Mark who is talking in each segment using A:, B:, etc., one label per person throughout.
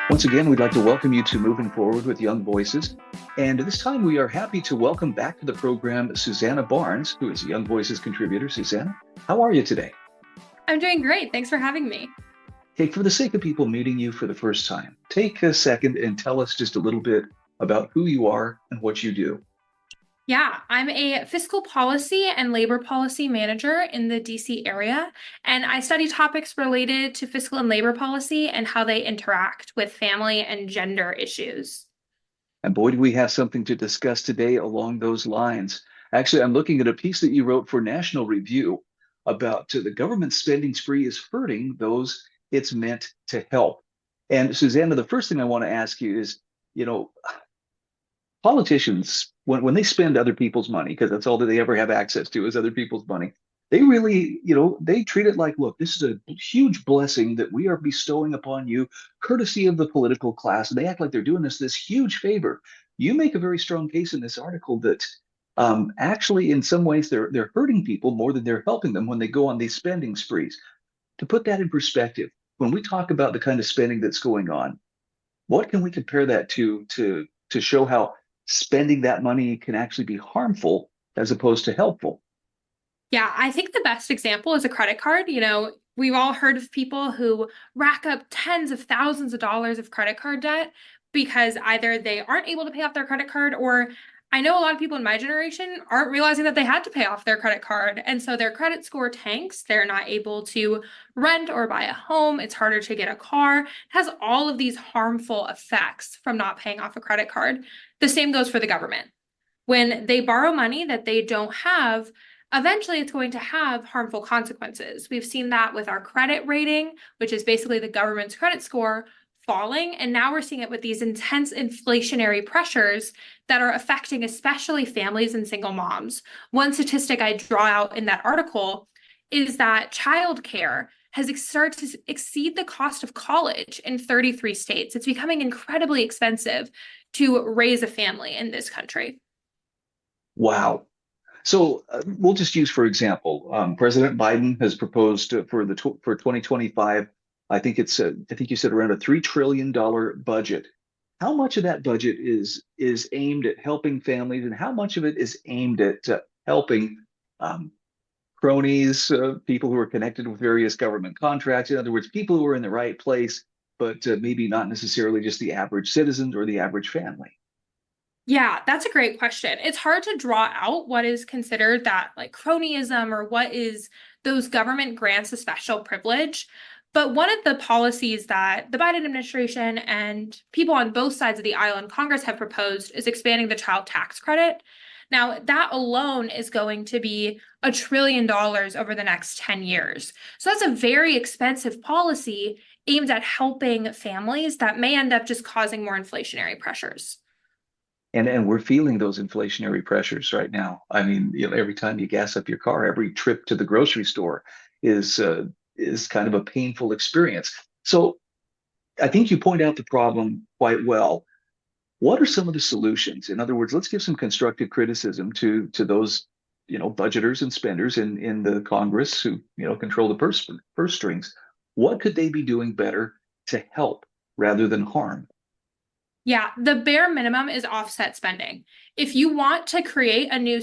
A: Once again, we'd like to welcome you to Moving Forward with Young Voices. And this time we are happy to welcome back to the program Susannah Barnes, who is a Young Voices contributor. Susannah, how are you today?
B: I'm doing great. Thanks for having me.
A: Hey, for the sake of people meeting you for the first time, take a second and tell us just a little bit about who you are and what you do.
B: Yeah, I'm a fiscal policy and labor policy manager in the DC area, and I study topics related to fiscal and labor policy and how they interact with family and gender issues.
A: And boy, do we have something to discuss today along those lines. Actually, I'm looking at a piece that you wrote for National Review about the government spending spree is hurting those it's meant to help. And Susannah, the first thing I want to ask you is, you know, politicians, when they spend other people's money, because that's all that they ever have access to is other people's money, they really, they treat it like, look, this is a huge blessing that we are bestowing upon you, courtesy of the political class. And they act like they're doing us this huge favor. You make a very strong case in this article that actually, in some ways, they're hurting people more than they're helping them when they go on these spending sprees. To put that in perspective, when we talk about the kind of spending that's going on, what can we compare that to show how spending that money can actually be harmful as opposed to helpful?
B: Yeah, I think the best example is a credit card. We've all heard of people who rack up tens of thousands of dollars of credit card debt because either they aren't able to pay off their credit card, or I know a lot of people in my generation aren't realizing that they had to pay off their credit card. And so their credit score tanks. They're not able to rent or buy a home. It's harder to get a car. It has all of these harmful effects from not paying off a credit card. The same goes for the government. When they borrow money that they don't have, eventually it's going to have harmful consequences. We've seen that with our credit rating, which is basically the government's credit score falling. And now we're seeing it with these intense inflationary pressures that are affecting especially families and single moms. One statistic I draw out in that article is that childcare has started to exceed the cost of college in 33 states. It's becoming incredibly expensive to raise a family in this country.
A: Wow. So we'll just use, for example, President Biden has proposed for 2025. I think you said around a $3 trillion budget. How much of that budget is aimed at helping families, and how much of it is aimed at helping um, cronies, people who are connected with various government contracts? In other words, people who are in the right place, but maybe not necessarily just the average citizens or the average family.
B: Yeah, that's a great question. It's hard to draw out what is considered that like cronyism or what is those government grants a special privilege. But one of the policies that the Biden administration and people on both sides of the aisle in Congress have proposed is expanding the child tax credit. Now, that alone is going to be $1 trillion over the next 10 years. So that's a very expensive policy aimed at helping families that may end up just causing more inflationary pressures.
A: And we're feeling those inflationary pressures right now. I mean, every time you gas up your car, every trip to the grocery store is is kind of a painful experience. So I think you point out the problem quite well. What are some of the solutions? In other words, let's give some constructive criticism to those, budgeters and spenders in the Congress who, control the purse strings. What could they be doing better to help rather than harm?
B: Yeah, the bare minimum is offset spending. If you want to create a new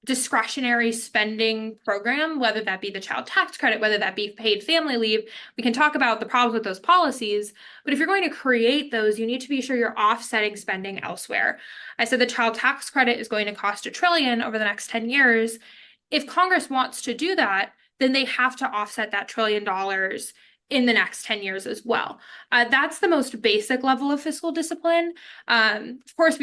B: discretionary spending program, whether that be the child tax credit, whether that be paid family leave, we can talk about the problems with those policies. But if you're going to create those, you need to be sure you're offsetting spending elsewhere. I said the child tax credit is going to cost $1 trillion over the next 10 years. If Congress wants to do that, then they have to offset that $1 trillion in the next 10 years as well. That's the most basic level of fiscal discipline. Of course,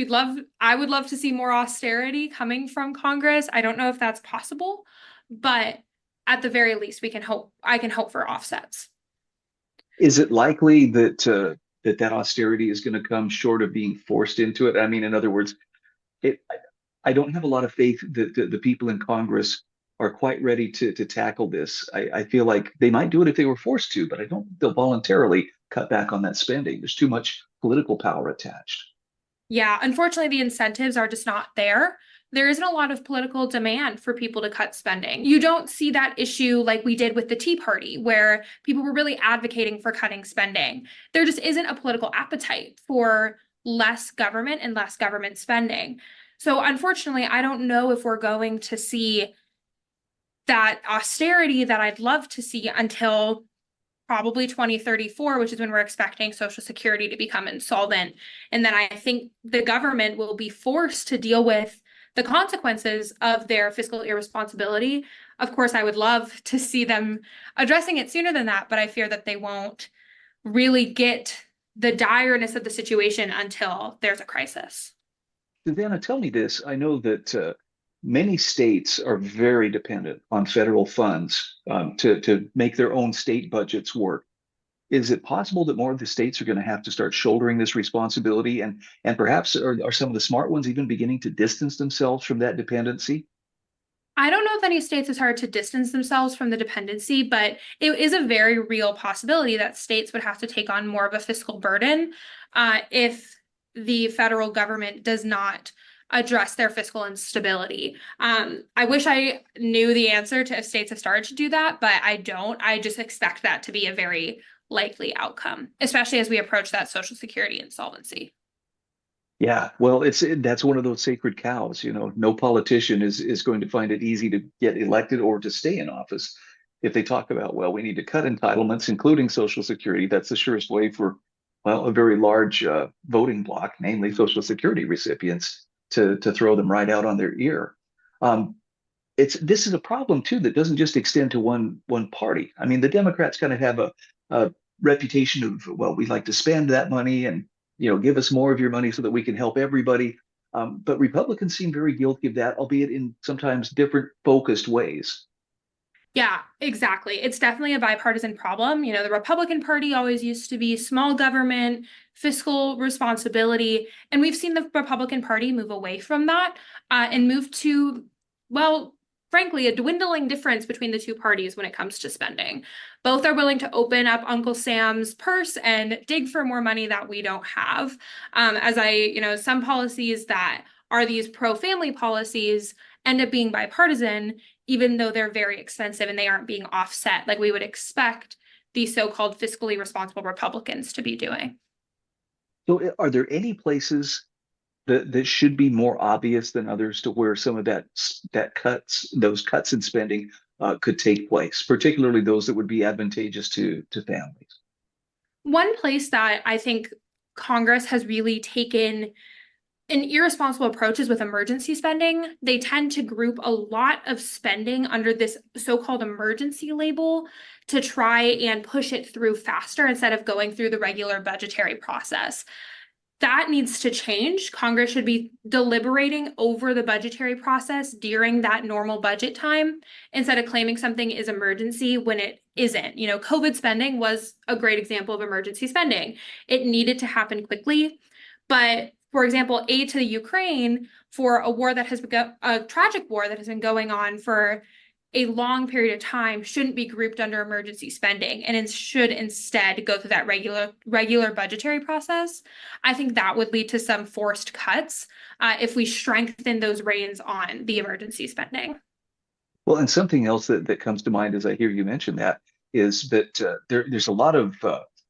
B: I would love to see more austerity coming from Congress. I don't know if that's possible, but at the very least, I can hope for offsets.
A: Is it likely that austerity is going to come short of being forced into it? I mean, in other words, it, I don't have a lot of faith that the people in Congress are quite ready to tackle this. I feel like they might do it if they were forced to, but I don't think they'll voluntarily cut back on that spending. There's too much political power attached.
B: Yeah, unfortunately, the incentives are just not there there isn't a lot of political demand for people to cut spending. You don't see that issue like we did with the Tea Party, where people were really advocating for cutting spending. There just isn't a political appetite for less government and less government spending. So unfortunately, I don't know if we're going to see that austerity that I'd love to see until probably 2034, which is when we're expecting Social Security to become insolvent. And then I think the government will be forced to deal with the consequences of their fiscal irresponsibility. Of course, I would love to see them addressing it sooner than that, but I fear that they won't really get the direness of the situation until there's a crisis.
A: Susanna, tell me this. I know that many states are very dependent on federal funds to make their own state budgets work. Is it possible that more of the states are going to have to start shouldering this responsibility, and perhaps are some of the smart ones even beginning to distance themselves from that dependency?
B: I don't know if any states is hard to distance themselves from the dependency, but it is a very real possibility that states would have to take on more of a fiscal burden if the federal government does not address their fiscal instability. I wish I knew the answer to if states have started to do that, but I don't. I just expect that to be a very likely outcome, especially as we approach that Social Security insolvency.
A: Yeah, well, that's one of those sacred cows. No politician is going to find it easy to get elected or to stay in office if they talk about, well, we need to cut entitlements, including Social Security. That's the surest way for, well, a very large voting bloc, namely Social Security recipients, to throw them right out on their ear. Um, this is a problem too that doesn't just extend to one party. I mean, the Democrats kind of have a reputation of, well, we like to spend that money and give us more of your money so that we can help everybody. But Republicans seem very guilty of that, albeit in sometimes different focused ways.
B: Yeah, exactly. It's definitely a bipartisan problem. You know, the Republican Party always used to be small government, fiscal responsibility, and we've seen the Republican Party move away from that and move to, well, frankly, a dwindling difference between the two parties when it comes to spending. Both are willing to open up Uncle Sam's purse and dig for more money that we don't have. Some policies that are these pro-family policies end up being bipartisan, even though they're very expensive and they aren't being offset like we would expect the so-called fiscally responsible Republicans to be doing.
A: So, are there any places that should be more obvious than others to where some of those cuts in spending could take place, particularly those that would be advantageous to families?
B: One place that I think Congress has really taken an irresponsible approach is with emergency spending. They tend to group a lot of spending under this so-called emergency label to try and push it through faster instead of going through the regular budgetary process. That needs to change. Congress should be deliberating over the budgetary process during that normal budget time instead of claiming something is emergency when it isn't. You know, COVID spending was a great example of emergency spending. It needed to happen quickly, but for example, aid to the Ukraine for a war that has begun, a tragic war that has been going on for a long period of time shouldn't be grouped under emergency spending and it should instead go through that regular budgetary process. I think that would lead to some forced cuts if we strengthen those reins on the emergency spending.
A: Well, and something else that comes to mind as I hear you mention that is that there's a lot of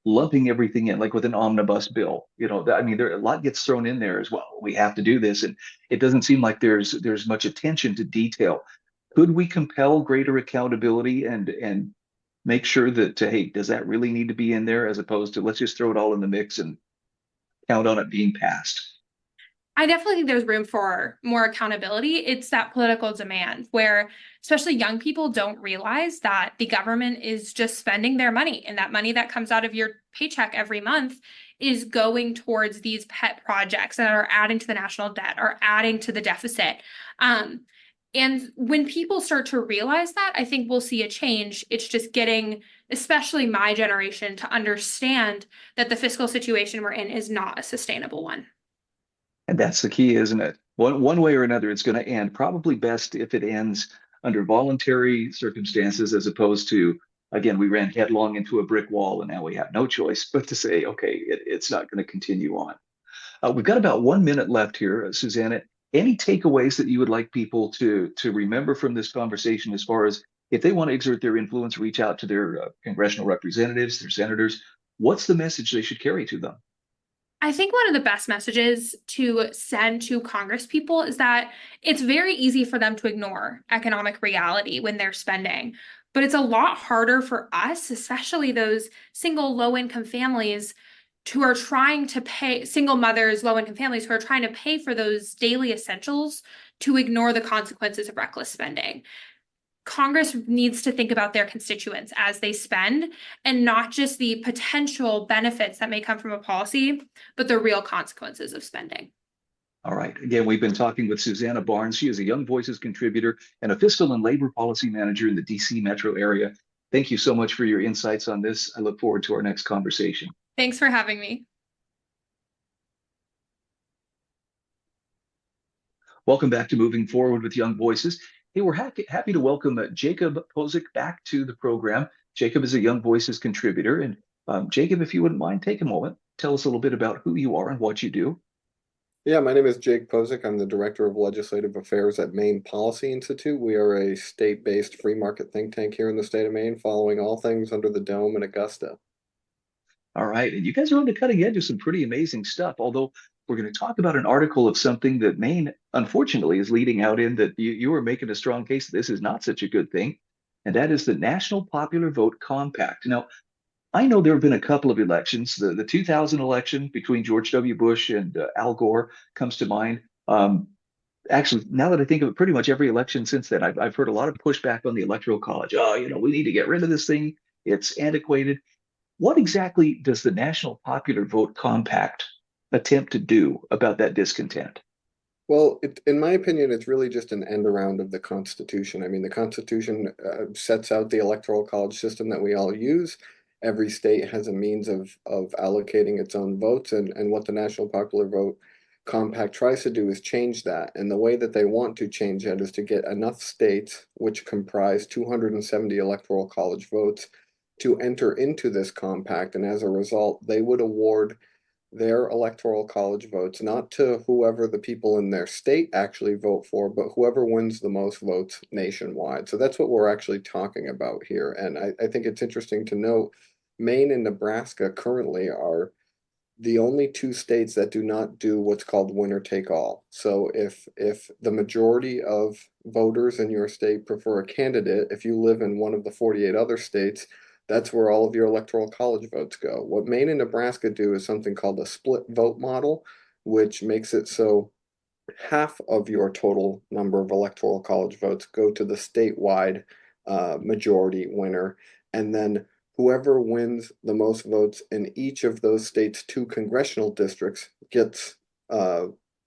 A: lumping everything in, like with an omnibus bill. I mean, a lot gets thrown in there as well. We have to do this, and it doesn't seem like there's much attention to detail. Could we compel greater accountability and make sure that, hey, does that really need to be in there as opposed to let's just throw it all in the mix and count on it being passed?
B: I definitely think there's room for more accountability. It's that political demand where especially young people don't realize that the government is just spending their money and that money that comes out of your paycheck every month is going towards these pet projects that are adding to the national debt or adding to the deficit. And when people start to realize that, I think we'll see a change. It's just getting, especially my generation, to understand that the fiscal situation we're in is not a sustainable one.
A: And that's the key, isn't it? One way or another, it's going to end. Probably best if it ends under voluntary circumstances as opposed to, again, we ran headlong into a brick wall and now we have no choice but to say, okay, it's not going to continue on. We've got about 1 minute left here, Susanna. Any takeaways that you would like people to remember from this conversation as far as if they want to exert their influence, reach out to their congressional representatives, their senators, what's the message they should carry to them?
B: I think one of the best messages to send to Congress people is that it's very easy for them to ignore economic reality when they're spending. But it's a lot harder for us, especially those single low income families who are trying to pay, single mothers, low income families who are trying to pay for those daily essentials to ignore the consequences of reckless spending. Congress needs to think about their constituents as they spend and not just the potential benefits that may come from a policy, but the real consequences of spending.
A: All right. Again, we've been talking with Susannah Barnes. She is a Young Voices contributor and a fiscal and labor policy manager in the DC metro area. Thank you so much for your insights on this. I look forward to our next conversation.
B: Thanks for having me.
A: Welcome back to Moving Forward with Young Voices. Hey, we're happy to welcome Jacob Posik back to the program. Jacob is a Young Voices contributor. And Jacob, if you wouldn't mind, take a moment, tell us a little bit about who you are and what you do.
C: Yeah, my name is Jake Posik. I'm the Director of Legislative Affairs at Maine Policy Institute. We are a state-based free market think tank here in the state of Maine, following all things under the dome in Augusta.
A: All right. And you guys are on the cutting edge of some pretty amazing stuff. Although we're going to talk about an article of something that Maine, unfortunately, is leading out in that you are making a strong case that this is not such a good thing. And that is the National Popular Vote Compact. Now, I know there have been a couple of elections. The 2000 election between George W. Bush and Al Gore comes to mind. Actually, now that I think of it, pretty much every election since then, I've heard a lot of pushback on the Electoral College. Oh, we need to get rid of this thing. It's antiquated. What exactly does the National Popular Vote Compact attempt to do about that discontent?
C: Well, in my opinion, it's really just an end around of the Constitution. I mean, the Constitution sets out the Electoral College system that we all use. Every state has a means of allocating its own votes, and what the National Popular Vote Compact tries to do is change that. And the way that they want to change that is to get enough states, which comprise 270 Electoral College votes, to enter into this compact. And as a result, they would award their electoral college votes, not to whoever the people in their state actually vote for, but whoever wins the most votes nationwide. So that's what we're actually talking about here. And I think it's interesting to note Maine and Nebraska currently are the only two states that do not do what's called winner take all. So if the majority of voters in your state prefer a candidate, if you live in one of the 48 other states, that's where all of your electoral college votes go. What Maine and Nebraska do is something called a split vote model, which makes it so half of your total number of electoral college votes go to the statewide majority winner, and then whoever wins the most votes in each of those states' two congressional districts gets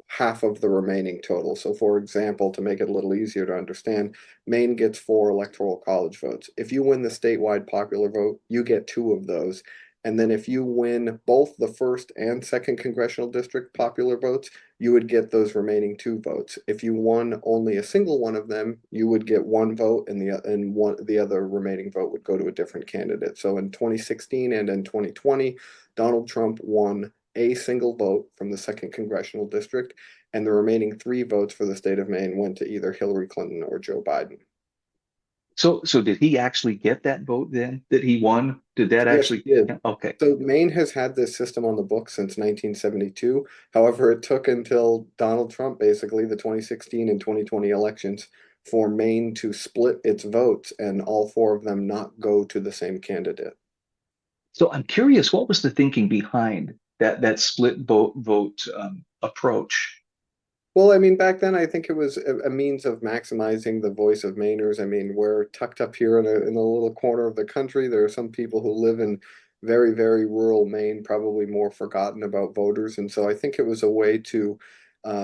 C: half of the remaining total. So, for example, to make it a little easier to understand, Maine gets 4 electoral college votes. If you win the statewide popular vote, you get 2 of those. And then if you win both the first and second congressional district popular votes, you would get those remaining 2 votes. If you won only a single one of them, you would get 1 vote, and the other remaining vote would go to a different candidate. So in 2016 and in 2020, Donald Trump won a single vote from the second congressional district, and the remaining 3 votes for the state of Maine went to either Hillary Clinton or Joe Biden.
A: So did he actually get that vote then that he won? Did that
C: Yes,
A: actually?
C: he did.
A: Okay.
C: So Maine has had this system on the books since 1972. However, it took until Donald Trump, basically the 2016 and 2020 elections, for Maine to split its votes and all 4 of them not go to the same candidate.
A: So I'm curious, what was the thinking behind that split vote approach?
C: Well, I mean, back then I think it was a means of maximizing the voice of Mainers. I mean, we're tucked up here in a little corner of the country. There are some people who live in very, very rural Maine, probably more forgotten about voters. And so I think it was a way to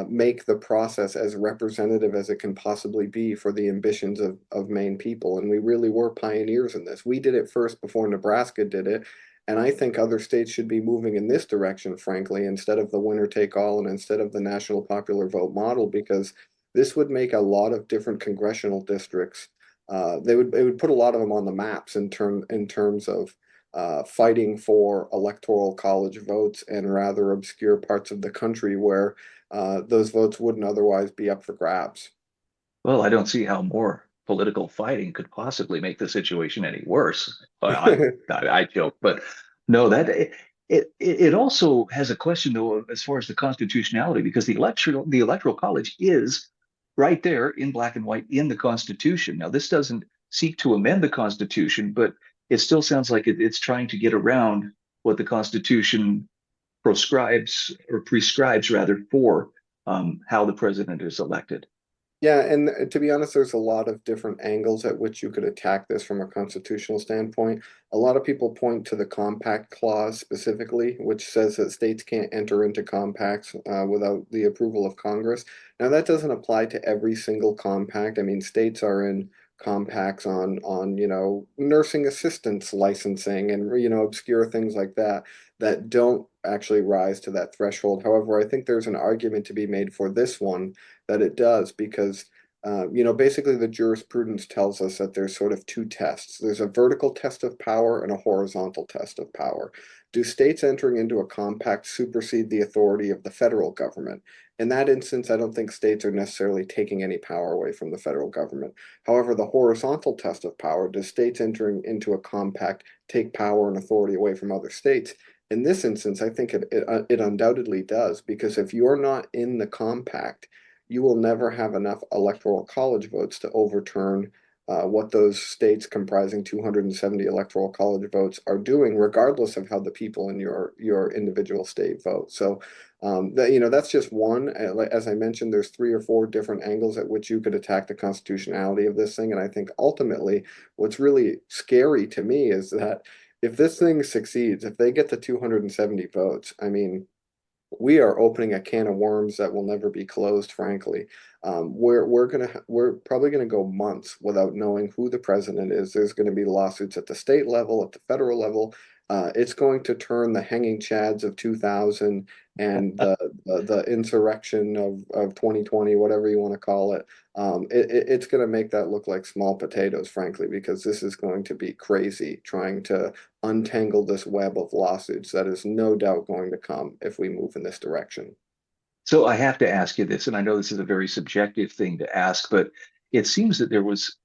C: make the process as representative as it can possibly be for the ambitions of Maine people. And we really were pioneers in this. We did it first before Nebraska did it. And I think other states should be moving in this direction, frankly, instead of the winner take all and instead of the national popular vote model, because this would make a lot of different congressional districts. It would put a lot of them on the maps in terms of fighting for electoral college votes in rather obscure parts of the country where those votes wouldn't otherwise be up for grabs.
A: Well, I don't see how more political fighting could possibly make the situation any worse. I joke, but no, that it also has a question though as far as the constitutionality, because the electoral college is right there in black and white in the Constitution. Now, this doesn't seek to amend the Constitution, but it still sounds like it's trying to get around what the Constitution proscribes or prescribes rather for how the president is elected.
C: Yeah, and to be honest, there's a lot of different angles at which you could attack this from a constitutional standpoint. A lot of people point to the compact clause specifically, which says that states can't enter into compacts without the approval of Congress. Now, that doesn't apply to every single compact. I mean, states are in compacts on nursing assistance licensing and obscure things like that that don't actually rise to that threshold. However, I think there's an argument to be made for this one that it does because basically the jurisprudence tells us that there's sort of two tests. There's a vertical test of power and a horizontal test of power. Do states entering into a compact supersede the authority of the federal government? In that instance, I don't think states are necessarily taking any power away from the federal government. However, the horizontal test of power, does states entering into a compact take power and authority away from other states? In this instance, I think it undoubtedly does, because if you're not in the compact, you will never have enough electoral college votes to overturn what those states comprising 270 electoral college votes are doing, regardless of how the people in your individual state vote. So that's just one. As I mentioned, there's 3 or 4 different angles at which you could attack the constitutionality of this thing. And I think ultimately what's really scary to me is that if this thing succeeds, if they get the 270 votes, I mean, we are opening a can of worms that will never be closed, frankly. We're probably gonna go months without knowing who the president is. There's gonna be lawsuits at the state level, at the federal level. It's going to turn the hanging chads of 2000 and the insurrection of 2020, whatever you want to call it. It's going to make that look like small potatoes, frankly, because this is going to be crazy trying to untangle this web of lawsuits that is no doubt going to come if we move in this direction.
A: So I have to ask you this, and I know this is a very subjective thing to ask, but it seems that there was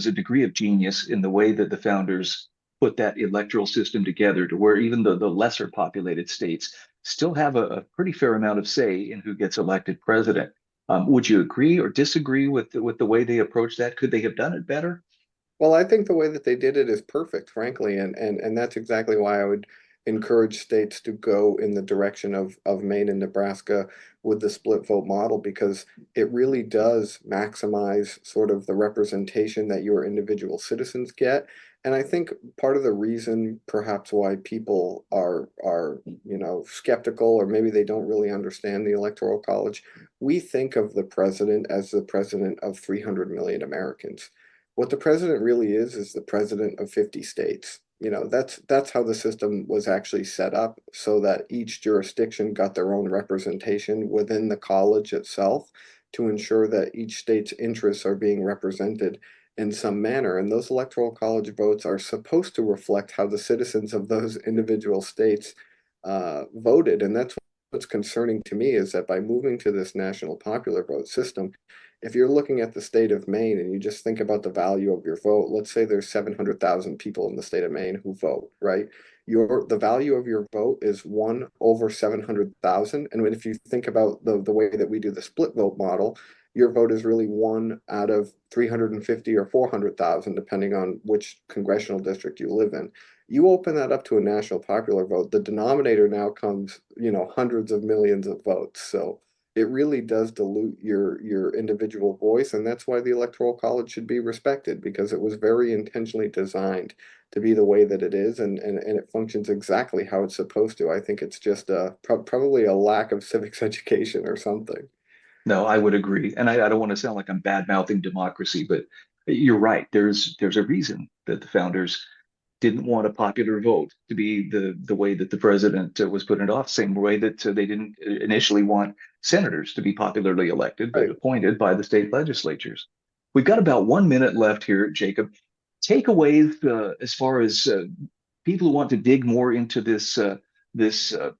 A: a degree of genius in the way that the founders put that electoral system together to where even the lesser populated states still have a pretty fair amount of say in who gets elected president. Would you agree or disagree with the way they approached that? Could they have done it better?
C: Well, I think the way that they did it is perfect, frankly, and that's exactly why I would encourage states to go in the direction of Maine and Nebraska with the split vote model, because it really does maximize sort of the representation that your individual citizens get. And I think part of the reason perhaps why people are skeptical, or maybe they don't really understand the Electoral College, we think of the president as the president of 300 million Americans. What the president really is the president of 50 states. That's how the system was actually set up, so that each jurisdiction got their own representation within the college itself to ensure that each state's interests are being represented in some manner. And those electoral college votes are supposed to reflect how the citizens of those individual states voted. And that's what's concerning to me, is that by moving to this national popular vote system, if you're looking at the state of Maine and you just think about the value of your vote, let's say there's 700,000 people in the state of Maine who vote, right? The value of your vote is 1/700,000. And if you think about the way that we do the split vote model, your vote is really 1 out of 350 or 400,000, depending on which congressional district you live in. You open that up to a national popular vote, the denominator now comes, hundreds of millions of votes. So it really does dilute your individual voice, and that's why the Electoral College should be respected, because it was very intentionally designed to be the way that it is, and it functions exactly how it's supposed to. I think it's just probably a lack of civics education or something.
A: No, I would agree. And I don't want to sound like I'm bad-mouthing democracy, but you're right. There's a reason that the founders didn't want a popular vote to be the way that the president was put in office, same way that they didn't initially want senators to be popularly elected, but
C: Right.
A: appointed by the state legislatures. We've got about 1 minute left here, Jacob. Takeaways as far as people who want to dig more into this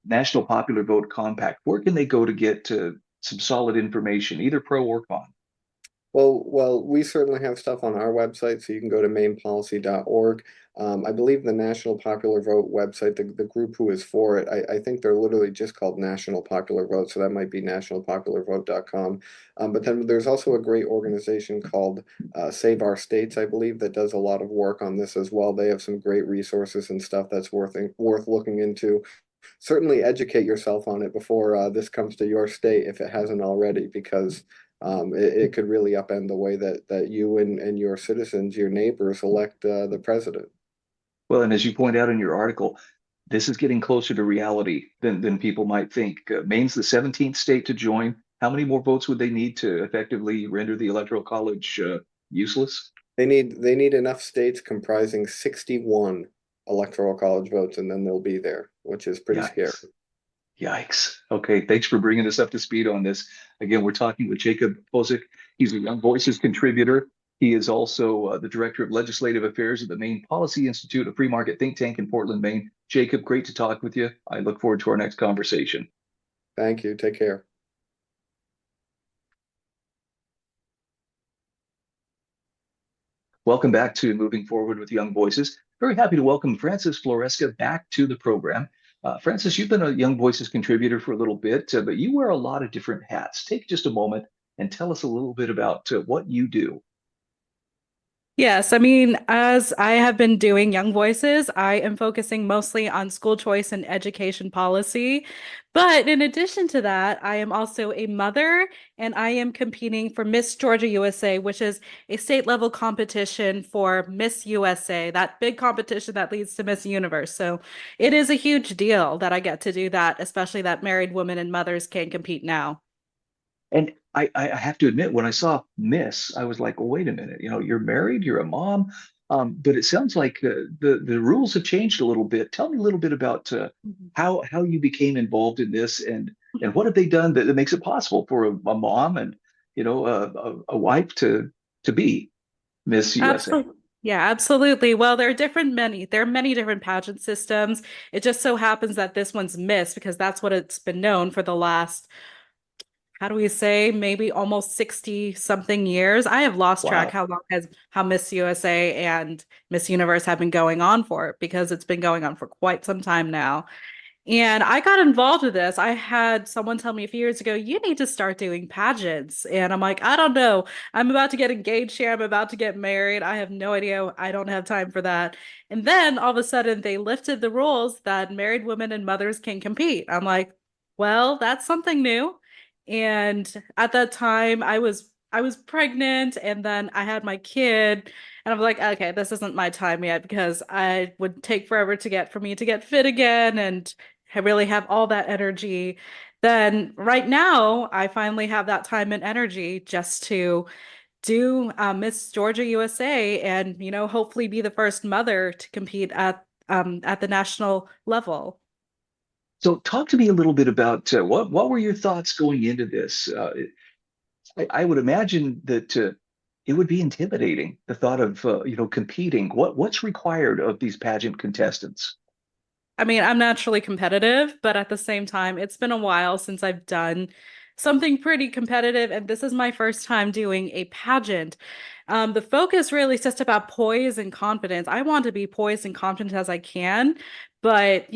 A: National Popular Vote Compact, where can they go to get some solid information, either pro or con?
C: Well, we certainly have stuff on our website, so you can go to mainpolicy.org. I believe the National Popular Vote website, the group who is for it, I think they're literally just called National Popular Vote, so that might be nationalpopularvote.com. But then there's also a great organization called Save Our States, I believe, that does a lot of work on this as well. They have some great resources and stuff that's worth looking into. Certainly educate yourself on it before this comes to your state if it hasn't already, because it could really upend the way that you and your citizens, your neighbors, elect the president.
A: Well, and as you point out in your article, this is getting closer to reality than people might think. Maine's the 17th state to join. How many more votes would they need to effectively render the Electoral College useless?
C: They need enough states comprising 61 electoral college votes, and then they'll be there, which is pretty scary.
A: Yikes. Yikes. Okay, thanks for bringing us up to speed on this. Again, we're talking with Jacob Posik. He's a Young Voices contributor. He is also the Director of Legislative Affairs at the Maine Policy Institute, a free market think tank in Portland, Maine. Jacob, great to talk with you. I look forward to our next conversation.
C: Thank you. Take care.
A: Welcome back to Moving Forward with Young Voices. Very happy to welcome Francis Floresca back to the program. Francis, you've been a Young Voices contributor for a little bit, but you wear a lot of different hats. Take just a moment and tell us a little bit about what you do.
D: Yes, I mean, as I have been doing Young Voices, I am focusing mostly on school choice and education policy. But in addition to that, I am also a mother and I am competing for Miss Georgia USA, which is a state level competition for Miss USA, that big competition that leads to Miss Universe. So it is a huge deal that I get to do that, especially that married women and mothers can compete now.
A: And I have to admit, when I saw Miss, I was like, well, wait a minute, you're married, you're a mom, but it sounds like the rules have changed a little bit. Tell me a little bit about
D: Mhm.
A: how you became involved in this, and what have they done that makes it possible for a mom and a wife to be Miss USA?
D: Absolutely. Yeah, absolutely. Well, there are many different pageant systems. It just so happens that this one's Miss because that's what it's been known for the last, how do we say, maybe almost 60 something years. I have lost track
A: Wow.
D: how Miss USA and Miss Universe have been going on for because it's been going on for quite some time now. And I got involved with this. I had someone tell me a few years ago, you need to start doing pageants. And I'm like, I don't know. I'm about to get engaged here. I'm about to get married. I have no idea. I don't have time for that. And then all of a sudden they lifted the rules that married women and mothers can compete. I'm like, well, that's something new. And at that time I was pregnant and then I had my kid and I'm like, okay, this isn't my time yet because I would take forever for me to get fit again and really have all that energy. Then right now, I finally have that time and energy just to do Miss Georgia USA and, hopefully be the first mother to compete at the national level.
A: So talk to me a little bit about what were your thoughts going into this? I would imagine that it would be intimidating, the thought of competing. What's required of these pageant contestants?
D: I mean, I'm naturally competitive, but at the same time, it's been a while since I've done something pretty competitive, and this is my first time doing a pageant. The focus really is just about poise and confidence. I want to be poised and confident as I can, but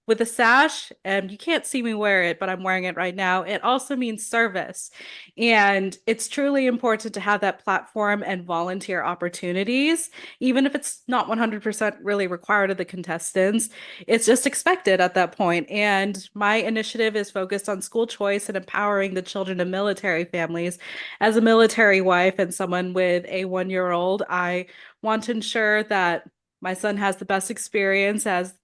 D: with a sash, and you can't see me wear it, but I'm wearing it right now. It also means service. And it's truly important to have that platform and volunteer opportunities, even if it's not 100% really required of the contestants. It's just expected at that point. And my initiative is focused on school choice and empowering the children of military families. As a military wife and someone with a 1 year old, I want to ensure that my son has the best experience as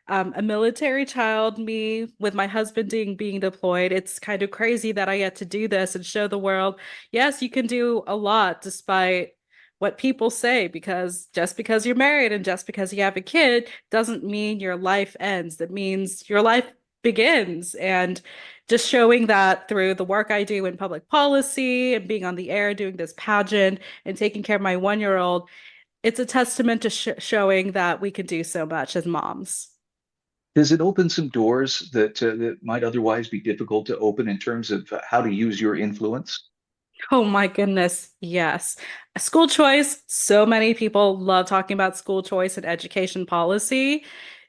D: a military child, me with my husband being deployed. It's kind of crazy that I get to do this and show the world, yes, you can do a lot despite what people say, because just because you're married and just because you have a kid doesn't mean your life ends. That means your life begins. And just showing that through the work I do in public policy and being on the air doing this pageant and taking care of my 1 year old, it's a testament to showing that we can do so much as moms.
A: Does it open some doors that might otherwise be difficult to open in terms of how to use your influence?
D: Oh my goodness, yes. School choice, so many people love talking about school choice and education policy.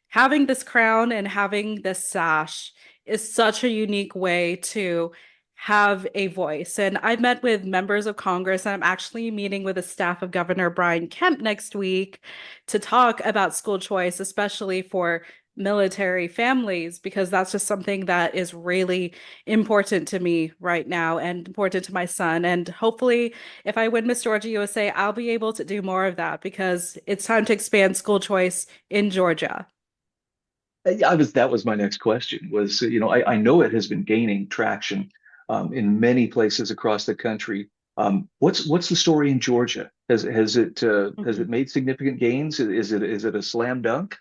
D: Having this crown and having this sash is such a unique way to have a voice. And I've met with members of Congress, and I'm actually meeting with the staff of Governor Brian Kemp next week to talk about school choice, especially for military families, because that's just something that is really important to me right now and important to my son. And hopefully, if I win Miss Georgia USA, I'll be able to do more of that because it's time to expand school choice in Georgia.
A: That was my next question was, I know it has been gaining traction in many places across the country. What's the story in Georgia? Has it made significant gains? Is it a slam dunk?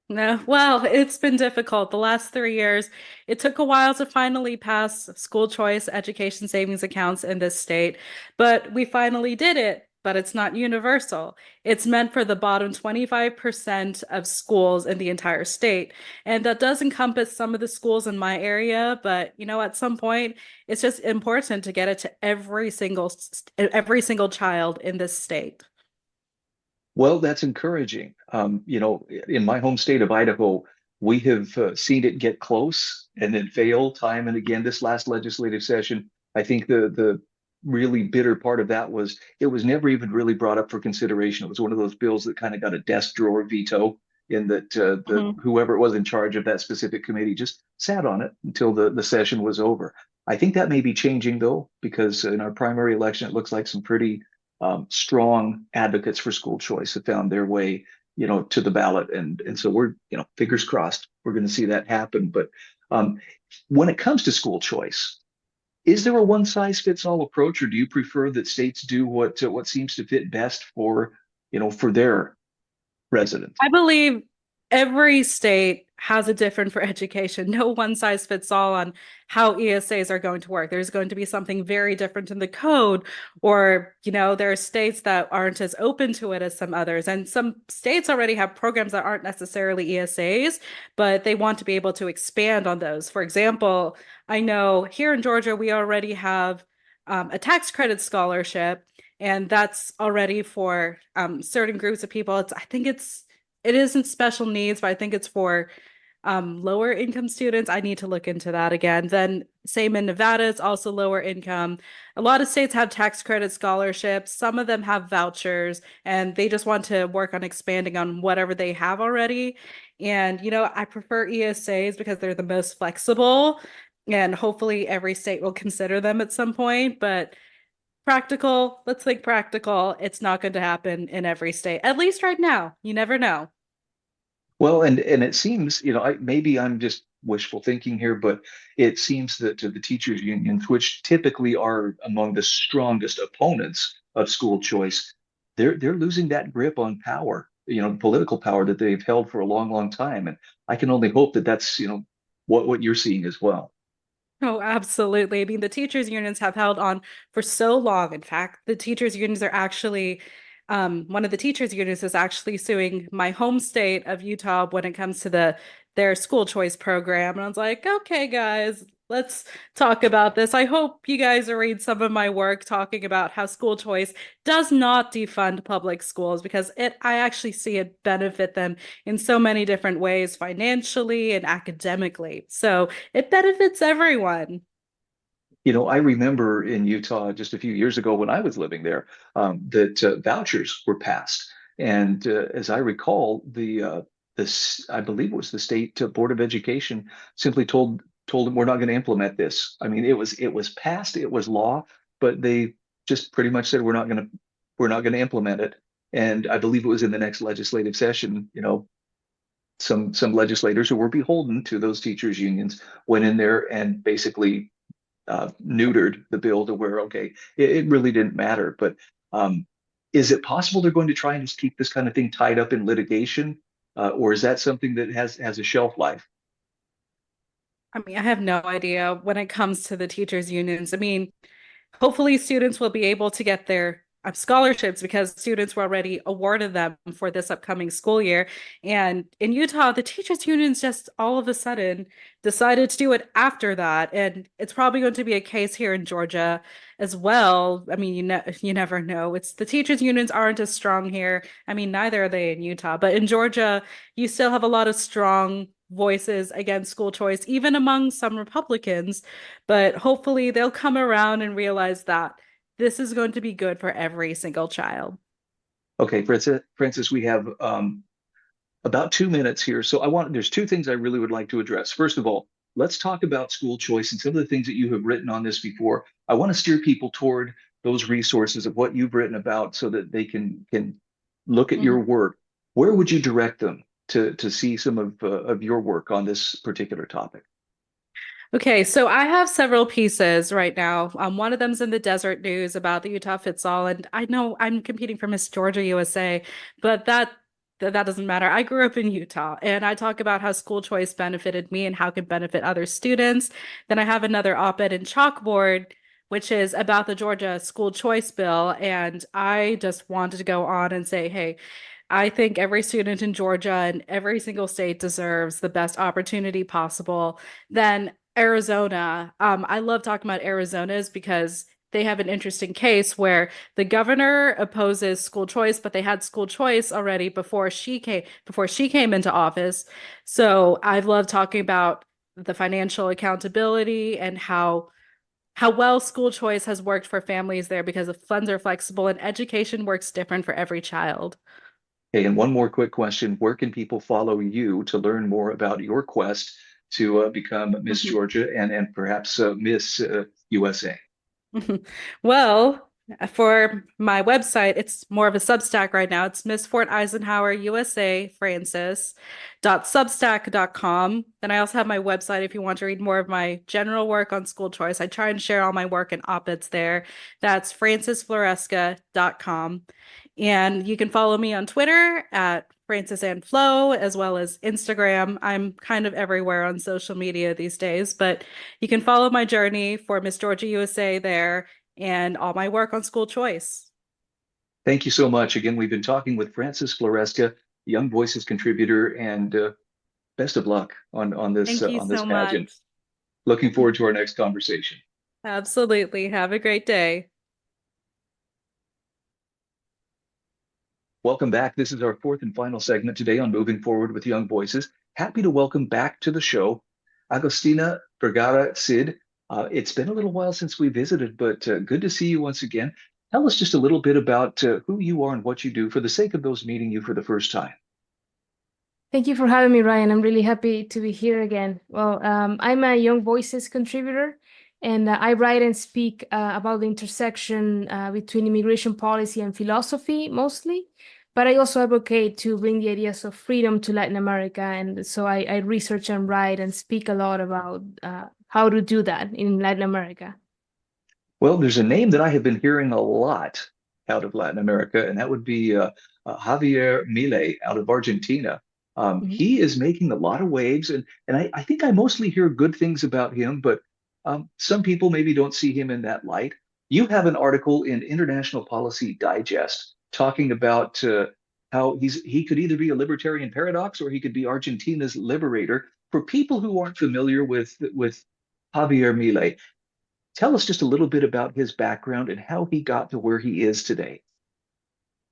D: No, well, it's been difficult the last 3 years. It took a while to finally pass school choice education savings accounts in this state, but we finally did it. But it's not universal. It's meant for the bottom 25% of schools in the entire state. And that does encompass some of the schools in my area, but at some point, it's just important to get it to every single child in this state.
A: Well, that's encouraging. In my home state of Idaho, we have seen it get close and then fail time and again. This last legislative session, I think the really bitter part of that was it was never even really brought up for consideration. It was one of those bills that kind of got a desk drawer veto in that the
D: Mhm.
A: whoever was in charge of that specific committee just sat on it until the session was over. I think that may be changing though, because in our primary election, it looks like some pretty strong advocates for school choice have found their way, to the ballot, and so we're, fingers crossed, we're going to see that happen. But um, when it comes to school choice, is there a one size fits all approach, or do you prefer that states do what seems to fit best for their residents?
D: I believe every state has a different for education. No one size fits all on how ESAs are going to work. There's going to be something very different in the code, or, there are states that aren't as open to it as some others. And some states already have programs that aren't necessarily ESAs, but they want to be able to expand on those. For example, I know here in Georgia, we already have a tax credit scholarship, and that's already for certain groups of people. It isn't special needs, but I think it's for lower income students. I need to look into that again. Then same in Nevada, it's also lower income. A lot of states have tax credit scholarships. Some of them have vouchers, and they just want to work on expanding on whatever they have already. And I prefer ESAs because they're the most flexible, and hopefully every state will consider them at some point. But practical, let's think practical. It's not going to happen in every state, at least right now. You never know.
A: Well, and it seems, maybe I'm just wishful thinking here, but it seems that the teachers unions, which typically are among the strongest opponents of school choice, they're losing that grip on power, political power that they've held for a long, long time. And I can only hope that that's, what you're seeing as well.
D: Oh, absolutely. I mean, the teachers' unions have held on for so long. In fact, the teachers' unions are actually, one of the teachers' unions is actually suing my home state of Utah when it comes to their school choice program. And I was like, okay, guys, let's talk about this. I hope you guys read some of my work talking about how school choice does not defund public schools because I actually see it benefit them in so many different ways, financially and academically. So it benefits everyone.
A: I remember in Utah just a few years ago when I was living there, that vouchers were passed. And as I recall, this I believe it was the state Board of Education simply told them we're not going to implement this. I mean, it was passed, it was law, but they just pretty much said we're not going to implement it. And I believe it was in the next legislative session, some legislators who were beholden to those teachers unions went in there and basically neutered the bill to where, okay, it really didn't matter. But is it possible they're going to try and just keep this kind of thing tied up in litigation? Or is that something that has a shelf life?
D: I mean, I have no idea when it comes to the teachers' unions. I mean, hopefully students will be able to get scholarships because students were already awarded them for this upcoming school year. And in Utah, the teachers unions just all of a sudden decided to do it after that. And it's probably going to be a case here in Georgia as well. I mean, you never know. It's the teachers unions aren't as strong here. I mean, neither are they in Utah, but in Georgia, you still have a lot of strong voices against school choice, even among some Republicans. But hopefully they'll come around and realize that this is going to be good for every single child.
A: Okay, Francis, we have about 2 minutes here. So there's two things I really would like to address. First of all, let's talk about school choice and some of the things that you have written on this before. I want to steer people toward those resources of what you've written about so that they can look at your work. Where would you direct them to see some of your work on this particular topic?
D: Okay, so I have several pieces right now. One of them's in the Desert News about the Utah Fits All, and I know I'm competing for Miss Georgia USA, but that doesn't matter. I grew up in Utah, and I talk about how school choice benefited me and how it can benefit other students. Then I have another op-ed in Chalkboard, which is about the Georgia school choice bill, and I just wanted to go on and say, hey, I think every student in Georgia and every single state deserves the best opportunity possible. Then Arizona, I love talking about Arizona's because they have an interesting case where the governor opposes school choice, but they had school choice already before she came into office. So I've loved talking about the financial accountability and how well school choice has worked for families there because the funds are flexible and education works different for every child.
A: Okay, and one more quick question. Where can people follow you to learn more about your quest to become Miss Georgia and perhaps Miss USA?
D: Well, for my website, it's more of a Substack right now. It's Miss Fort Eisenhower USA Francis.substack.com. Then I also have my website if you want to read more of my general work on school choice. I try and share all my work and op-eds there. That's francisfloresca.com. And you can follow me on Twitter at Francis and Flo, as well as Instagram. I'm kind of everywhere on social media these days, but you can follow my journey for Miss Georgia USA there and all my work on school choice.
A: Thank you so much. Again, we've been talking with Francis Floresca, Young Voices contributor, and best of luck on this
D: Thank you
A: on this
D: so
A: pageant.
D: much.
A: Looking forward to our next conversation.
D: Absolutely. Have a great day.
A: Welcome back. This is our fourth and final segment today on Moving Forward with Young Voices. Happy to welcome back to the show Augustina Vergara Cid. It's been a little while since we visited, but good to see you once again. Tell us just a little bit about who you are and what you do for the sake of those meeting you for the first time.
E: Thank you for having me, Ryan. I'm really happy to be here again. Well, I'm a Young Voices contributor, and I write and speak about the intersection between immigration policy and philosophy mostly. But I also advocate to bring the ideas of freedom to Latin America. And so I research and write and speak a lot about how to do that in Latin America.
A: Well, there's a name that I have been hearing a lot out of Latin America, and that would be Javier Milei out of Argentina. He is making a lot of waves, and I think I mostly hear good things about him, but some people maybe don't see him in that light. You have an article in International Policy Digest talking about how he could either be a libertarian paradox or he could be Argentina's liberator. For people who aren't familiar with Javier Milei, tell us just a little bit about his background and how he got to where he is today.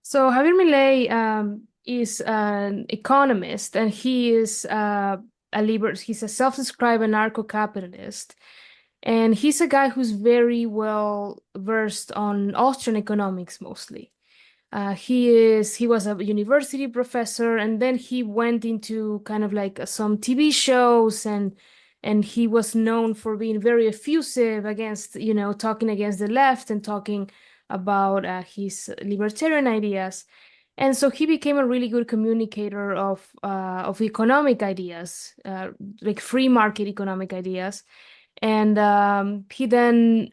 E: So Javier Milei is an economist, and he is he's a self-described anarcho-capitalist. And he's a guy who's very well versed on Austrian economics mostly. He was a university professor, and then he went into kind of like some TV shows, and he was known for being very effusive against, talking against the left and talking about his libertarian ideas. And so he became a really good communicator of economic ideas, like free market economic ideas. And he then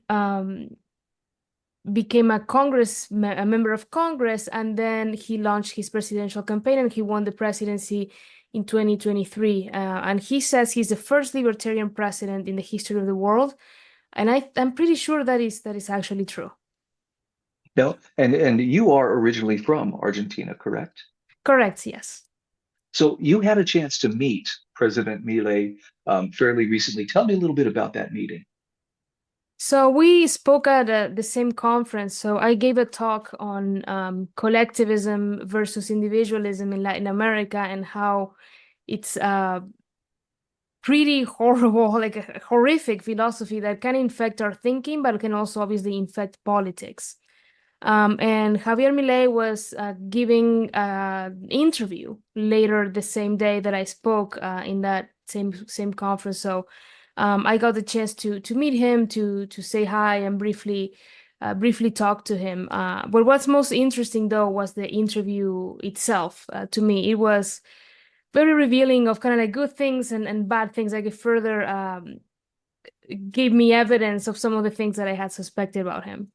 E: became a member of Congress, and then he launched his presidential campaign, and he won the presidency in 2023. And he says he's the first libertarian president in the history of the world, and I'm pretty sure that is actually true.
A: No, and you are originally from Argentina, correct?
E: Correct, yes.
A: So you had a chance to meet President Milei fairly recently. Tell me a little bit about that meeting.
E: So we spoke at the same conference. So I gave a talk on collectivism versus individualism in Latin America and how it's pretty horrible, like a horrific philosophy that can infect our thinking, but can also obviously infect politics. And Javier Milei was giving an interview later the same day that I spoke in that same conference. So I got the chance to meet him, to say hi and briefly talk to him. But what's most interesting though was the interview itself. To me, it was very revealing of kind of like good things and bad things. Like it further gave me evidence of some of the things that I had suspected about him.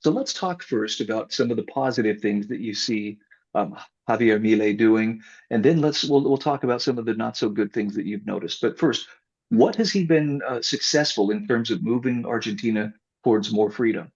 A: So let's talk first about some of the positive things that you see Javier Milei doing, and then we'll talk about some of the not so good things that you've noticed. But first, what has he been successful in terms of moving Argentina towards more freedom?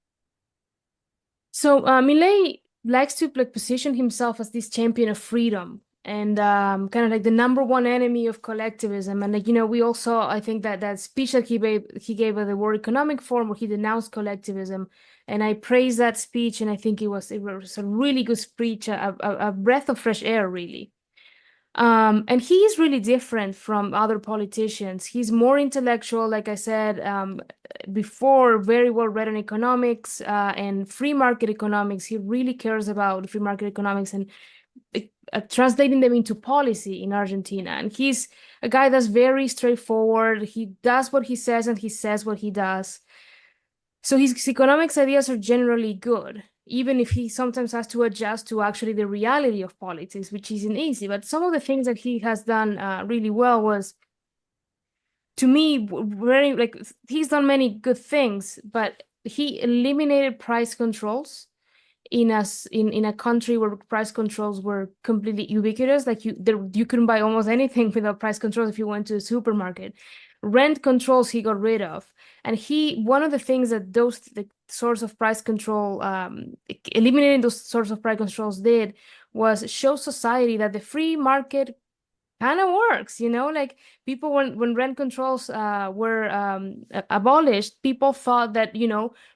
E: So Milei likes to like position himself as this champion of freedom and kind of like the number one enemy of collectivism. And like we all saw, I think that speech that he gave at the World Economic Forum where he denounced collectivism, and I praised that speech, and I think it was a really good speech, a breath of fresh air, really. And he is really different from other politicians. He's more intellectual, like I said before, very well read on economics and free market economics. He really cares about free market economics and translating them into policy in Argentina. And he's a guy that's very straightforward. He does what he says and he says what he does. So his economics ideas are generally good, even if he sometimes has to adjust to actually the reality of politics, which isn't easy. But some of the things that he has done really well was, to me, very like he's done many good things, but he eliminated price controls in a country where price controls were completely ubiquitous. Like you couldn't buy almost anything without price controls if you went to a supermarket. Rent controls he got rid of, and one of the things that those the sorts of price control eliminating those sorts of price controls did was show society that the free market kind of works, like people, when rent controls were abolished, people thought that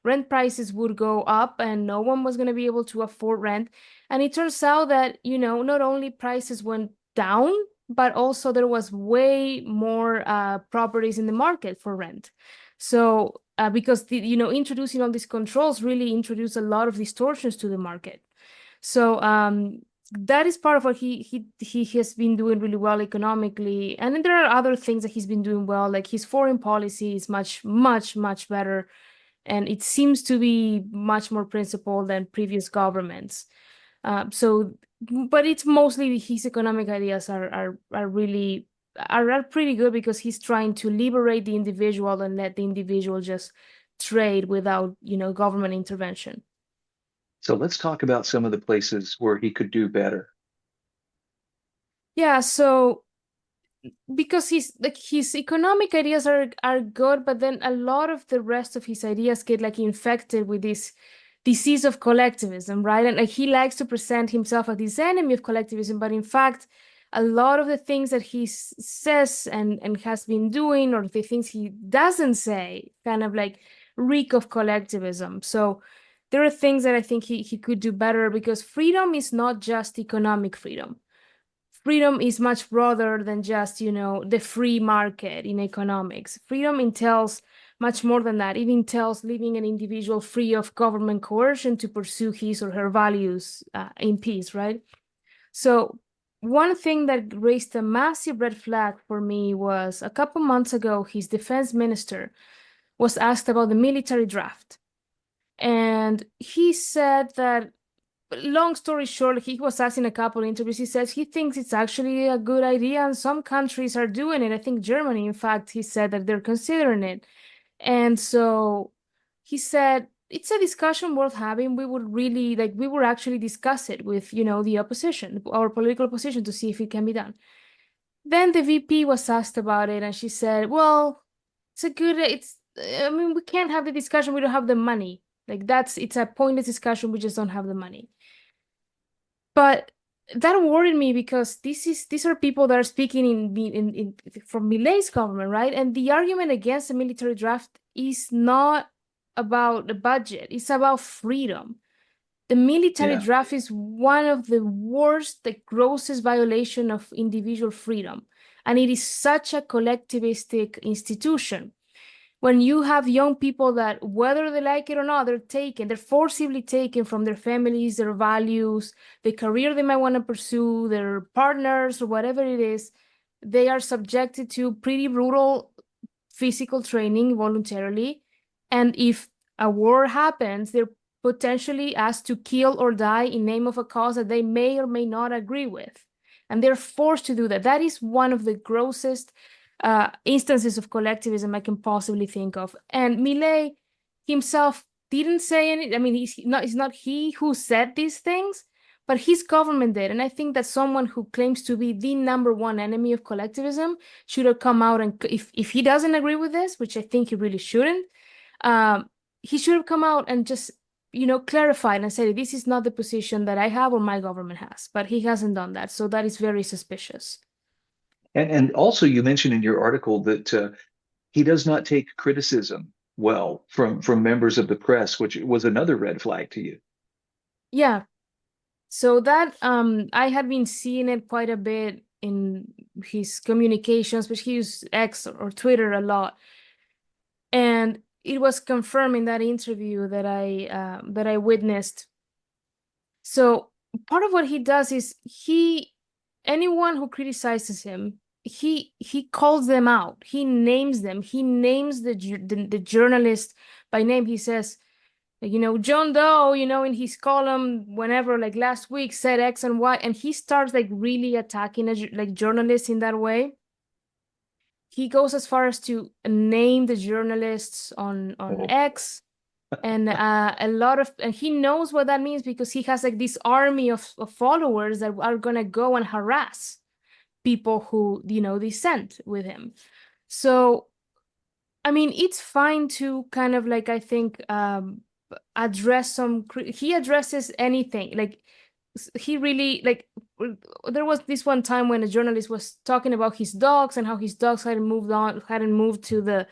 E: rent prices would go up and no one was going to be able to afford rent. And it turns out that not only prices went down, but also there was way more properties in the market for rent. So because introducing all these controls really introduced a lot of distortions to the market. So that is part of what he has been doing really well economically. And then there are other things that he's been doing well, like his foreign policy is much, much, much better. And it seems to be much more principled than previous governments. But it's mostly his economic ideas are pretty good because he's trying to liberate the individual and let the individual just trade without, government intervention.
A: So let's talk about some of the places where he could do better.
E: Yeah, so because his economic ideas are good, but then a lot of the rest of his ideas get like infected with this disease of collectivism, right? And like he likes to present himself as this enemy of collectivism, but in fact, a lot of the things that he says and has been doing, or the things he doesn't say, kind of like reek of collectivism. So there are things that I think he could do better, because freedom is not just economic freedom. Freedom is much broader than just, the free market in economics. Freedom entails much more than that. It entails leaving an individual free of government coercion to pursue his or her values in peace, right? So one thing that raised a massive red flag for me was a couple months ago, his defense minister was asked about the military draft. And he said that, long story short, he was asked in a couple interviews, he says he thinks it's actually a good idea and some countries are doing it. I think Germany, in fact, he said that they're considering it. And so he said, it's a discussion worth having. We would actually discuss it with, the opposition, our political opposition, to see if it can be done. Then the VP was asked about it and she said, well, we can't have the discussion. We don't have the money. Like it's a pointless discussion. We just don't have the money. But that worried me because these are people that are speaking in from Milei's government, right? And the argument against the military draft is not about the budget, it's about freedom. The military draft is one of the worst, the grossest violation of individual freedom. And it is such a collectivistic institution. When you have young people that, whether they like it or not, they're forcibly taken from their families, their values, the career they might want to pursue, their partners, or whatever it is, they are subjected to pretty brutal physical training voluntarily. And if a war happens, they're potentially asked to kill or die in name of a cause that they may or may not agree with. And they're forced to do that. That is one of the grossest instances of collectivism I can possibly think of. And Milei himself didn't say any. I mean, it's not he who said these things, but his government did. And I think that someone who claims to be the #1 enemy of collectivism should have come out and, if he doesn't agree with this, which I think he really shouldn't, he should have come out and just, clarified and said, this is not the position that I have or my government has. But he hasn't done that. So that is very suspicious.
A: And also, you mentioned in your article that he does not take criticism well from members of the press, which was another red flag to you.
E: Yeah. So that I had been seeing it quite a bit in his communications, but he used X or Twitter a lot. And it was confirmed in that interview that I witnessed. So part of what he does is anyone who criticizes him, he calls them out. He names them. He names the journalist by name. He says, John Doe, in his column, whenever, like last week, said X and Y, and he starts like really attacking journalists in that way. He goes as far as to name the journalists on X. And and he knows what that means because he has like this army of followers that are gonna go and harass people who dissent with him. So I mean, it's fine to kind of I think address he addresses anything. Like he really there was this one time when a journalist was talking about his dogs and how his dogs hadn't moved to the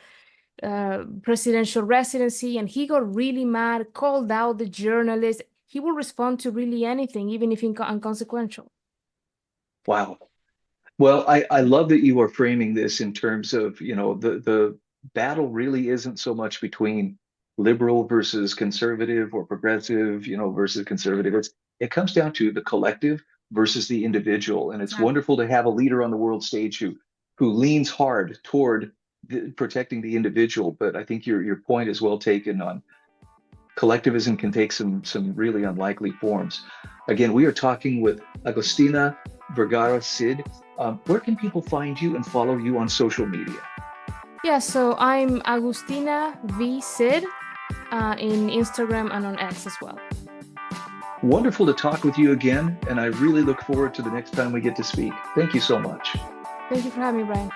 E: presidential residency, and he got really mad, called out the journalist. He will respond to really anything, even if inconsequential.
A: Wow. Well, I love that you are framing this in terms of, the battle really isn't so much between liberal versus conservative or progressive, versus conservative. It comes down to the collective versus the individual. And it's wonderful to have a leader on the world stage who leans hard toward protecting the individual. But I think your point is well taken on collectivism can take some really unlikely forms. Again, we are talking with Augustina Vergara Cid. Where can people find you and follow you on social media?
E: Yeah, so I'm Augustina V Cid in Instagram and on X as well.
A: Wonderful to talk with you again, and I really look forward to the next time we get to speak. Thank you so much.
E: Thank you for having me, Brian.